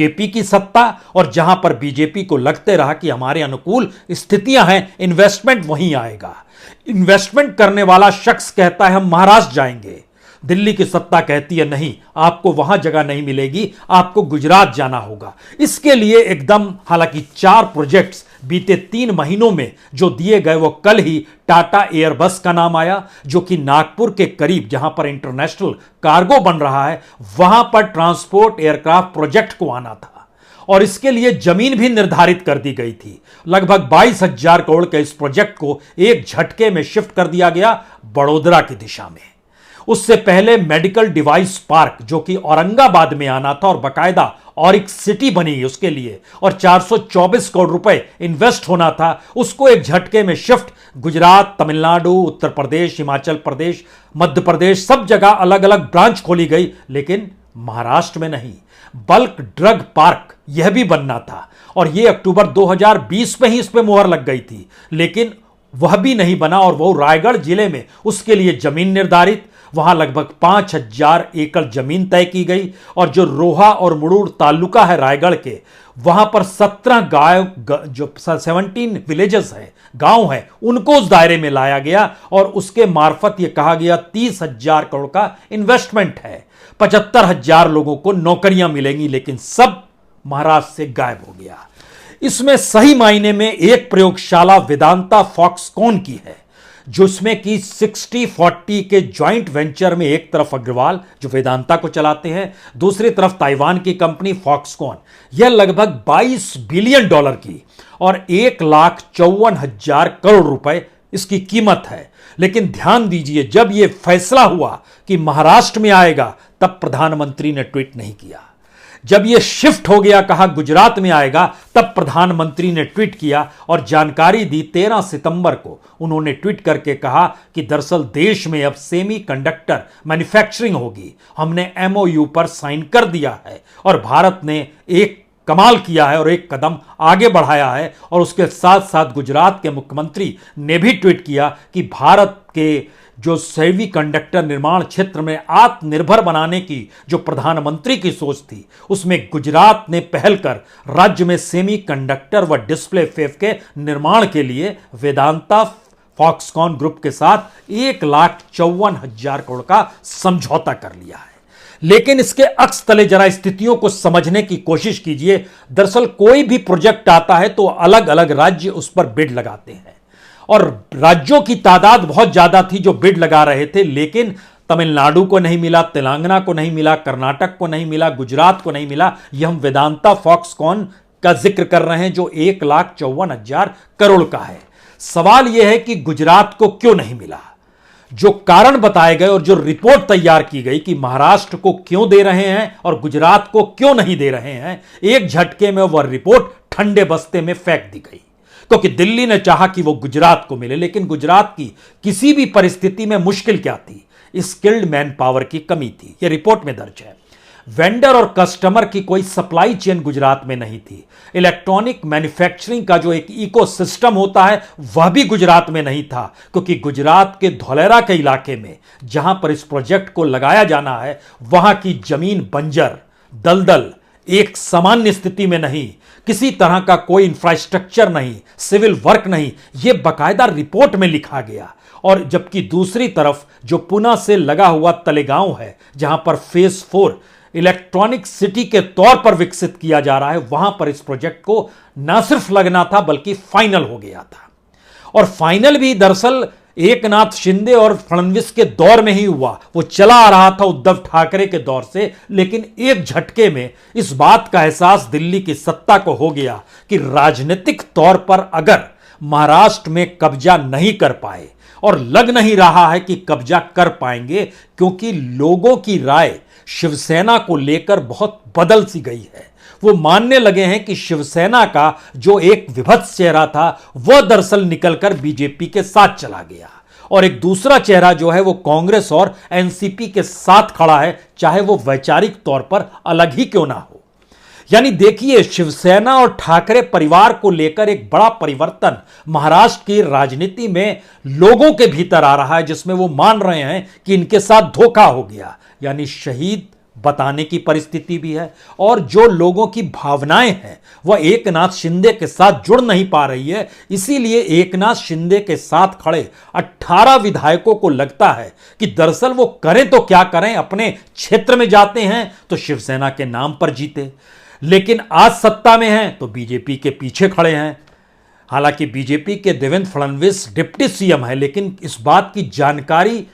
BJP की सत्ता, और जहां पर बीजेपी को लगते रहा कि हमारे अनुकूल स्थितियां हैं, इन्वेस्टमेंट वहीं आएगा। इन्वेस्टमेंट करने वाला शख्स कहता है हम महाराष्ट्र जाएंगे, दिल्ली की सत्ता कहती है नहीं, आपको वहां जगह नहीं मिलेगी, आपको गुजरात जाना होगा। इसके लिए एकदम, हालांकि 4 प्रोजेक्ट्स बीते 3 महीनों में जो दिए गए, वो कल ही टाटा एयरबस का नाम आया, जो कि नागपुर के करीब, जहां पर इंटरनेशनल कार्गो बन रहा है, वहां पर ट्रांसपोर्ट एयरक्राफ्ट प्रोजेक्ट को आना था, और इसके लिए जमीन भी निर्धारित कर दी गई थी। लगभग 22,000 करोड़ के इस प्रोजेक्ट को एक झटके में शिफ्ट कर दिया गया बड़ोदरा की दिशा में। उससे पहले मेडिकल डिवाइस पार्क, जो कि औरंगाबाद में आना था और बकायदा और एक सिटी बनी उसके लिए, और 424 करोड़ रुपए इन्वेस्ट होना था, उसको एक झटके में शिफ्ट गुजरात, तमिलनाडु, उत्तर प्रदेश, हिमाचल प्रदेश, मध्य प्रदेश, सब जगह अलग अलग ब्रांच खोली गई, लेकिन महाराष्ट्र में नहीं। बल्क ड्रग पार्क यह भी बनना था, और यह अक्टूबर 2020 में ही इस पर मुहर लग गई थी, लेकिन वह भी नहीं बना, और वह रायगढ़ जिले में उसके लिए जमीन निर्धारित, वहां लगभग 5,000 एकड़ जमीन तय की गई, और जो रोहा और मुड़ूर तालुका है रायगढ़ के, वहां पर 17 विलेजेस हैं, गांव हैं, उनको उस दायरे में लाया गया, और उसके मार्फत यह कहा गया 30,000 करोड़ का इन्वेस्टमेंट है, 75,000 लोगों को नौकरियां मिलेंगी, लेकिन सब महाराष्ट्र से गायब हो गया। इसमें सही मायने में एक प्रयोगशाला वेदांता फॉक्सकॉन की है, जिसमें कि 60-40 के ज्वाइंट वेंचर में एक तरफ अग्रवाल जो वेदांता को चलाते हैं, दूसरी तरफ ताइवान की कंपनी फॉक्सकॉन, यह लगभग $22 बिलियन की और 1,54,000 करोड़ रुपए इसकी कीमत है। लेकिन ध्यान दीजिए, जब यह फैसला हुआ कि महाराष्ट्र में आएगा, तब प्रधानमंत्री ने ट्वीट नहीं किया। जब यह शिफ्ट हो गया, कहा गुजरात में आएगा, तब प्रधानमंत्री ने ट्वीट किया और जानकारी दी। 13 सितंबर को उन्होंने ट्वीट करके कहा कि दरअसल देश में अब सेमी कंडक्टर मैन्युफैक्चरिंग होगी, हमने MOU पर साइन कर दिया है, और भारत ने एक कमाल किया है और एक कदम आगे बढ़ाया है। और उसके साथ साथ गुजरात के मुख्यमंत्री ने भी ट्वीट किया कि भारत के जो सेमी कंडक्टर निर्माण क्षेत्र में आत्मनिर्भर बनाने की जो प्रधानमंत्री की सोच थी, उसमें गुजरात ने पहल कर राज्य में सेमी कंडक्टर व डिस्प्ले फेब के निर्माण के लिए वेदांता फॉक्सकॉन ग्रुप के साथ 1,54,000 करोड़ का समझौता कर लिया है। लेकिन इसके अक्स तले जरा स्थितियों को समझने की कोशिश कीजिए। दरअसल कोई भी प्रोजेक्ट आता है तो अलग अलग राज्य उस पर बिड लगाते हैं, और राज्यों की तादाद बहुत ज्यादा थी जो बिड लगा रहे थे, लेकिन तमिलनाडु को नहीं मिला, तेलंगाना को नहीं मिला, कर्नाटक को नहीं मिला, गुजरात को नहीं मिला। यह हम वेदांता फॉक्सकॉन का जिक्र कर रहे हैं जो 1,54,000 करोड़ का है। सवाल यह है कि गुजरात को क्यों नहीं मिला। जो कारण बताए गए और जो रिपोर्ट तैयार की गई कि महाराष्ट्र को क्यों दे रहे हैं और गुजरात को क्यों नहीं दे रहे हैं, एक झटके में वह रिपोर्ट ठंडे बस्ते में फेंक दी गई, क्योंकि दिल्ली ने चाहा कि वो गुजरात को मिले, लेकिन गुजरात की किसी भी परिस्थिति में मुश्किल क्या थी, स्किल्ड मैन पावर की कमी थी। यह रिपोर्ट में दर्ज है। वेंडर और कस्टमर की कोई सप्लाई चेन गुजरात में नहीं थी। इलेक्ट्रॉनिक मैन्युफैक्चरिंग का जो एक इकोसिस्टम होता है, वह भी गुजरात में नहीं था, क्योंकि गुजरात के धौलेरा के इलाके में जहां पर इस प्रोजेक्ट को लगाया जाना है, वहां की जमीन बंजर, दलदल, एक सामान्य स्थिति में नहीं, किसी तरह का कोई इंफ्रास्ट्रक्चर नहीं, सिविल वर्क नहीं, यह बकायदा रिपोर्ट में लिखा गया। और जबकि दूसरी तरफ जो पुणे से लगा हुआ तलेगांव है, जहां पर फेज 4 इलेक्ट्रॉनिक सिटी के तौर पर विकसित किया जा रहा है, वहां पर इस प्रोजेक्ट को न सिर्फ लगना था बल्कि फाइनल हो गया था। और फाइनल भी दरअसल एकनाथ शिंदे और फडणवीस के दौर में ही हुआ। वो चला आ रहा था उद्धव ठाकरे के दौर से, लेकिन एक झटके में इस बात का एहसास दिल्ली की सत्ता को हो गया कि राजनीतिक तौर पर अगर महाराष्ट्र में कब्जा नहीं कर पाए, और लग नहीं रहा है कि कब्जा कर पाएंगे, क्योंकि लोगों की राय शिवसेना को लेकर बहुत बदल सी गई है। वो मानने लगे हैं कि शिवसेना का जो एक विभत्स चेहरा था, वह दरअसल निकलकर बीजेपी के साथ चला गया, और एक दूसरा चेहरा जो है वो कांग्रेस और एनसीपी के साथ खड़ा है, चाहे वो वैचारिक तौर पर अलग ही क्यों ना हो। यानी देखिए, शिवसेना और ठाकरे परिवार को लेकर एक बड़ा परिवर्तन महाराष्ट्र की राजनीति में लोगों के भीतर आ रहा है, जिसमें वो मान रहे हैं कि इनके साथ धोखा हो गया। यानी शहीद बताने की परिस्थिति भी है, और जो लोगों की भावनाएं हैं वह एकनाथ शिंदे के साथ जुड़ नहीं पा रही है। इसीलिए एकनाथ शिंदे के साथ खड़े 18 विधायकों को लगता है कि दरअसल वो करें तो क्या करें, अपने क्षेत्र में जाते हैं तो शिवसेना के नाम पर जीते, लेकिन आज सत्ता में हैं तो बीजेपी के पीछे खड़े हैं। हालांकि बीजेपी के देवेंद्र फडणवीस डिप्टी सीएम है, लेकिन इस बात की जानकारी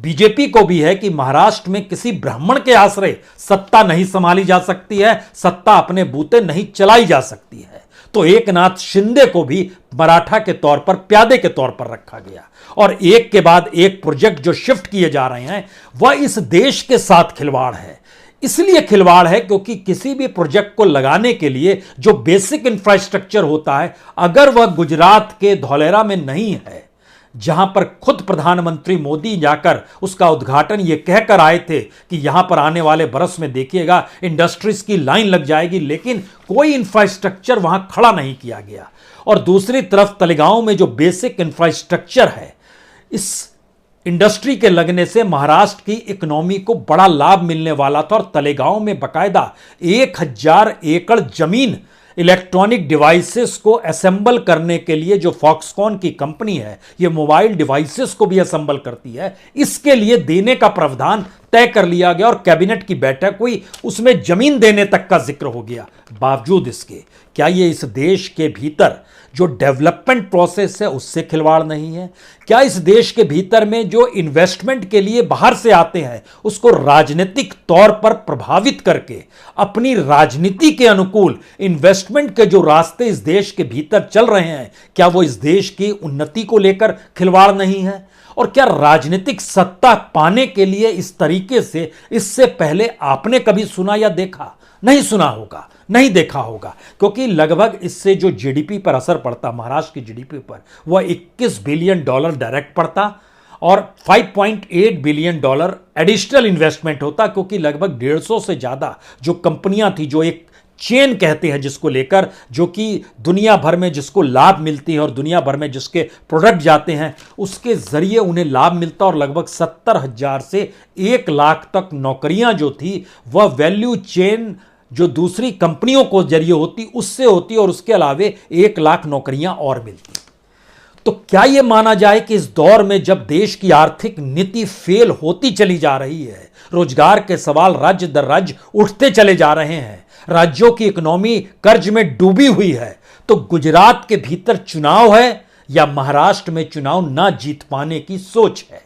बीजेपी को भी है कि महाराष्ट्र में किसी ब्राह्मण के आश्रय सत्ता नहीं संभाली जा सकती है, सत्ता अपने बूते नहीं चलाई जा सकती है। तो एकनाथ शिंदे को भी मराठा के तौर पर, प्यादे के तौर पर रखा गया, और एक के बाद एक प्रोजेक्ट जो शिफ्ट किए जा रहे हैं वह इस देश के साथ खिलवाड़ है। इसलिए खिलवाड़ है क्योंकि किसी भी प्रोजेक्ट को लगाने के लिए जो बेसिक इंफ्रास्ट्रक्चर होता है, अगर वह गुजरात के धौलेरा में नहीं है, जहां पर खुद प्रधानमंत्री मोदी जाकर उसका उद्घाटन ये कहकर आए थे कि यहां पर आने वाले बरस में देखिएगा इंडस्ट्रीज की लाइन लग जाएगी, लेकिन कोई इंफ्रास्ट्रक्चर वहां खड़ा नहीं किया गया। और दूसरी तरफ तलेगांव में जो बेसिक इंफ्रास्ट्रक्चर है, इस इंडस्ट्री के लगने से महाराष्ट्र की इकोनॉमी को बड़ा लाभ मिलने वाला था, और तलेगांव में बकायदा 1000 एकड़ जमीन इलेक्ट्रॉनिक डिवाइसेस को असेंबल करने के लिए, जो फॉक्सकॉन की कंपनी है ये मोबाइल डिवाइसेस को भी असेंबल करती है, इसके लिए देने का प्रावधान तय कर लिया गया और कैबिनेट की बैठक हुई, उसमें जमीन देने तक का जिक्र हो गया। बावजूद इसके क्या ये इस देश के भीतर जो डेवलपमेंट प्रोसेस है उससे खिलवाड़ नहीं है? क्या इस देश के भीतर में जो इन्वेस्टमेंट के लिए बाहर से आते हैं उसको राजनीतिक तौर पर प्रभावित करके अपनी राजनीति के अनुकूल इन्वेस्टमेंट के जो रास्ते इस देश के भीतर चल रहे हैं, क्या वो इस देश की उन्नति को लेकर खिलवाड़ नहीं है? और क्या राजनीतिक सत्ता पाने के लिए इस तरीके से इससे पहले आपने कभी सुना या देखा? नहीं सुना होगा, नहीं देखा होगा, क्योंकि लगभग इससे जो जीडीपी पर असर पड़ता, महाराष्ट्र की जीडीपी पर, वह 21 बिलियन डॉलर डायरेक्ट पड़ता और 5.8 बिलियन डॉलर एडिशनल इन्वेस्टमेंट होता, क्योंकि लगभग 150 से ज़्यादा जो कंपनियां थी, जो एक चेन कहते हैं जिसको लेकर, जो कि दुनिया भर में जिसको लाभ मिलती है और दुनिया भर में जिसके प्रोडक्ट जाते हैं उसके जरिए उन्हें लाभ मिलता, और लगभग 70,000 से 1 लाख तक नौकरियां जो थी वह वैल्यू चेन जो दूसरी कंपनियों को जरिए होती उससे होती, और उसके अलावे 1 लाख नौकरियां और मिलती। तो क्या यह माना जाए कि इस दौर में जब देश की आर्थिक नीति फेल होती चली जा रही है, रोजगार के सवाल राज्य दर राज्य उठते चले जा रहे हैं, राज्यों की इकोनॉमी कर्ज में डूबी हुई है, तो गुजरात के भीतर चुनाव है या महाराष्ट्र में चुनाव ना जीत पाने की सोच है?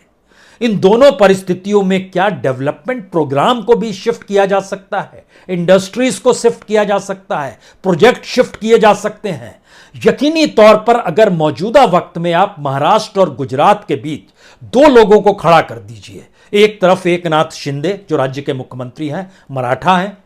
इन दोनों परिस्थितियों में क्या डेवलपमेंट प्रोग्राम को भी शिफ्ट किया जा सकता है, इंडस्ट्रीज को शिफ्ट किया जा सकता है, प्रोजेक्ट शिफ्ट किए जा सकते हैं? यकीनी तौर पर अगर मौजूदा वक्त में आप महाराष्ट्र और गुजरात के बीच दो लोगों को खड़ा कर दीजिए, एक तरफ एकनाथ शिंदे जो राज्य के मुख्यमंत्री हैं, मराठा हैं,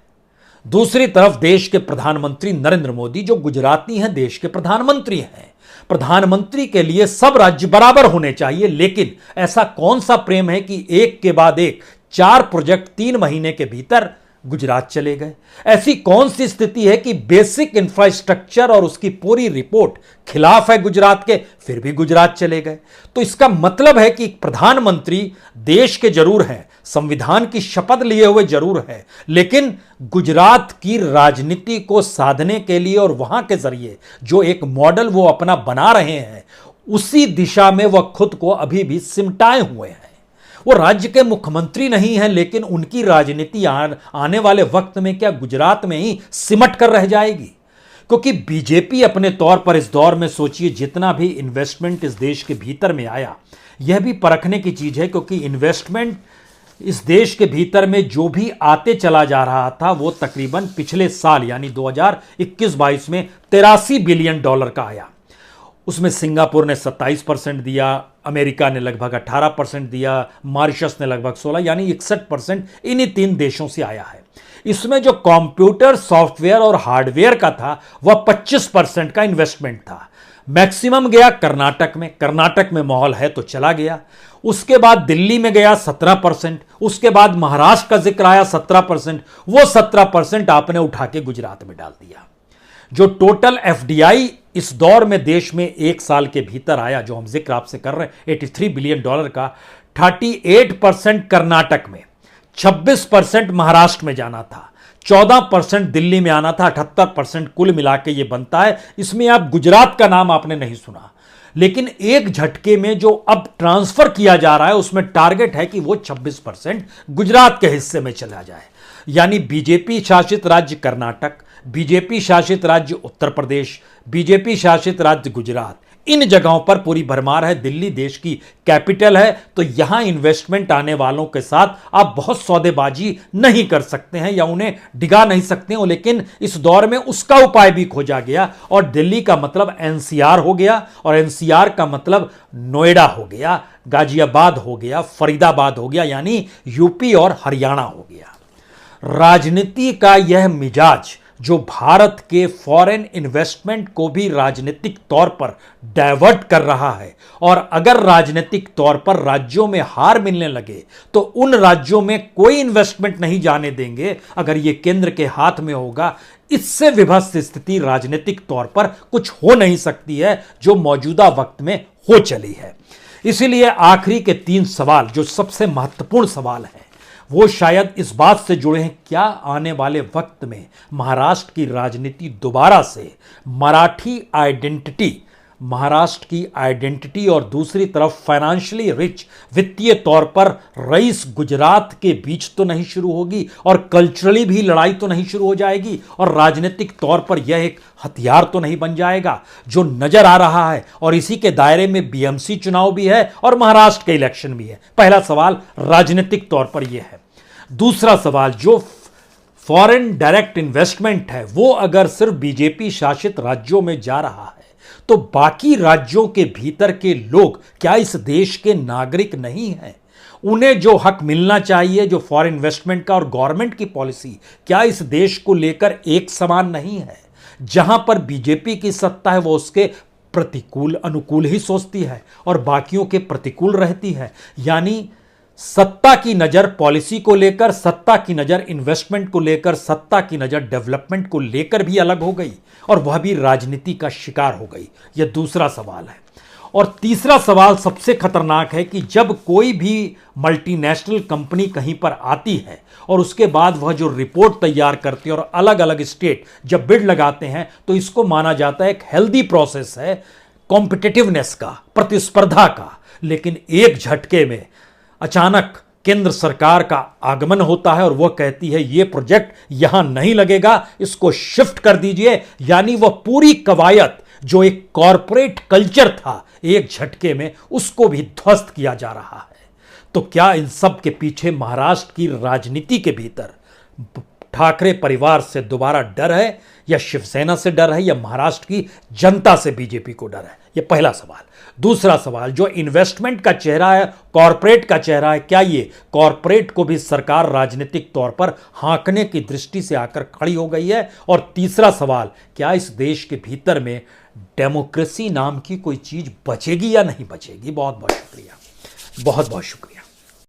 दूसरी तरफ देश के प्रधानमंत्री नरेंद्र मोदी जो गुजराती हैं, देश के प्रधानमंत्री हैं। प्रधानमंत्री के लिए सब राज्य बराबर होने चाहिए, लेकिन ऐसा कौन सा प्रेम है कि एक के बाद एक 4 प्रोजेक्ट 3 महीने के भीतर गुजरात चले गए? ऐसी कौन सी स्थिति है कि बेसिक इंफ्रास्ट्रक्चर और उसकी पूरी रिपोर्ट खिलाफ है गुजरात के, फिर भी गुजरात चले गए? तो इसका मतलब है कि प्रधानमंत्री देश के जरूर हैं, संविधान की शपथ लिए हुए जरूर है, लेकिन गुजरात की राजनीति को साधने के लिए और वहां के जरिए जो एक मॉडल वो अपना बना रहे हैं, उसी दिशा में वह खुद को अभी भी सिमटाए हुए हैं। वो राज्य के मुख्यमंत्री नहीं हैं, लेकिन उनकी राजनीति आने वाले वक्त में क्या गुजरात में ही सिमट कर रह जाएगी? क्योंकि बीजेपी अपने तौर पर इस दौर में सोचिए जितना भी इन्वेस्टमेंट इस देश के भीतर में आया, यह भी परखने की चीज है, क्योंकि इन्वेस्टमेंट इस देश के भीतर में जो भी आते चला जा रहा था वो तकरीबन पिछले साल यानी 2021-22 में 83 बिलियन डॉलर का आया। उसमें सिंगापुर ने 27% दिया, अमेरिका ने लगभग 18% दिया, मॉरिशस ने लगभग 16, यानी 61% इन्हीं 3 देशों से आया है। इसमें जो कंप्यूटर, सॉफ्टवेयर और हार्डवेयर का था वह 25% का इन्वेस्टमेंट था। मैक्सिमम गया कर्नाटक में, कर्नाटक में माहौल है तो चला गया। उसके बाद दिल्ली में गया 17%, उसके बाद महाराष्ट्र का जिक्र आया 17%, वो 17% आपने उठा के गुजरात में डाल दिया। जो टोटल एफडीआई इस दौर में देश में 1 साल के भीतर आया, जो हम जिक्र आपसे कर रहे हैं 83 बिलियन डॉलर का, 38% कर्नाटक में, 26% महाराष्ट्र में जाना था, 14% दिल्ली में आना था, 78% कुल मिला के ये बनता है। इसमें आप गुजरात का नाम आपने नहीं सुना, लेकिन एक झटके में जो अब ट्रांसफर किया जा रहा है उसमें टारगेट है कि वो 26% गुजरात के हिस्से में चला जाए। यानी बीजेपी शासित राज्य कर्नाटक, बीजेपी शासित राज्य उत्तर प्रदेश, बीजेपी शासित राज्य गुजरात, इन जगहों पर पूरी भरमार है। दिल्ली देश की कैपिटल है, तो यहां इन्वेस्टमेंट आने वालों के साथ आप बहुत सौदेबाजी नहीं कर सकते हैं या उन्हें डिगा नहीं सकते हो। लेकिन इस दौर में उसका उपाय भी खोजा गया और दिल्ली का मतलब एनसीआर हो गया और एनसीआर का मतलब नोएडा हो गया, गाजियाबाद हो गया, फरीदाबाद हो गया, यानी यूपी और हरियाणा हो गया। राजनीति का यह मिजाज जो भारत के फॉरेन इन्वेस्टमेंट को भी राजनीतिक तौर पर डाइवर्ट कर रहा है, और अगर राजनीतिक तौर पर राज्यों में हार मिलने लगे तो उन राज्यों में कोई इन्वेस्टमेंट नहीं जाने देंगे अगर ये केंद्र के हाथ में होगा। इससे विभत्स स्थिति राजनीतिक तौर पर कुछ हो नहीं सकती है जो मौजूदा वक्त में हो चली है। इसीलिए आखिरी के 3 सवाल जो सबसे महत्वपूर्ण सवाल हैं वो शायद इस बात से जुड़े हैं, क्या आने वाले वक्त में महाराष्ट्र की राजनीति दोबारा से महाराष्ट्र की आइडेंटिटी और दूसरी तरफ फाइनेंशियली रिच, वित्तीय तौर पर रईस गुजरात के बीच तो नहीं शुरू होगी और कल्चरली भी लड़ाई तो नहीं शुरू हो जाएगी और राजनीतिक तौर पर यह एक हथियार तो नहीं बन जाएगा जो नजर आ रहा है। और इसी के दायरे में बीएमसी चुनाव भी है और महाराष्ट्र के इलेक्शन भी है। पहला सवाल राजनीतिक तौर पर यह है। दूसरा सवाल, जो फॉरेन डायरेक्ट इन्वेस्टमेंट है वो अगर सिर्फ बीजेपी शासित राज्यों में जा रहा है तो बाकी राज्यों के भीतर के लोग क्या इस देश के नागरिक नहीं हैं? उन्हें जो हक मिलना चाहिए जो फॉरेन इन्वेस्टमेंट का और गवर्नमेंट की पॉलिसी, क्या इस देश को लेकर एक समान नहीं है? जहां पर बीजेपी की सत्ता है वो उसके प्रतिकूल अनुकूल ही सोचती है और बाकियों के प्रतिकूल रहती है। यानी सत्ता की नजर पॉलिसी को लेकर, सत्ता की नजर इन्वेस्टमेंट को लेकर, सत्ता की नजर डेवलपमेंट को लेकर भी अलग हो गई और वह भी राजनीति का शिकार हो गई। यह दूसरा सवाल है। और तीसरा सवाल सबसे खतरनाक है कि जब कोई भी मल्टीनेशनल कंपनी कहीं पर आती है और उसके बाद वह जो रिपोर्ट तैयार करती है और अलग अलग स्टेट जब बिड लगाते हैं तो इसको माना जाता है एक हेल्दी प्रोसेस है कॉम्पिटिटिवनेस का, प्रतिस्पर्धा का। लेकिन एक झटके में अचानक केंद्र सरकार का आगमन होता है और वह कहती है ये प्रोजेक्ट यहां नहीं लगेगा, इसको शिफ्ट कर दीजिए। यानी वह पूरी कवायद जो एक कॉरपोरेट कल्चर था एक झटके में उसको भी ध्वस्त किया जा रहा है। तो क्या इन सब के पीछे महाराष्ट्र की राजनीति के भीतर ठाकरे परिवार से दोबारा डर है या शिवसेना से डर है या महाराष्ट्र की जनता से बीजेपी को डर है? यह पहला सवाल। दूसरा सवाल, जो इन्वेस्टमेंट का चेहरा है, कॉरपोरेट का चेहरा है, क्या ये कॉरपोरेट को भी सरकार राजनीतिक तौर पर हाँकने की दृष्टि से आकर खड़ी हो गई है? और तीसरा सवाल, क्या इस देश के भीतर में डेमोक्रेसी नाम की कोई चीज बचेगी या नहीं बचेगी? बहुत बहुत शुक्रिया, बहुत बहुत शुक्रिया।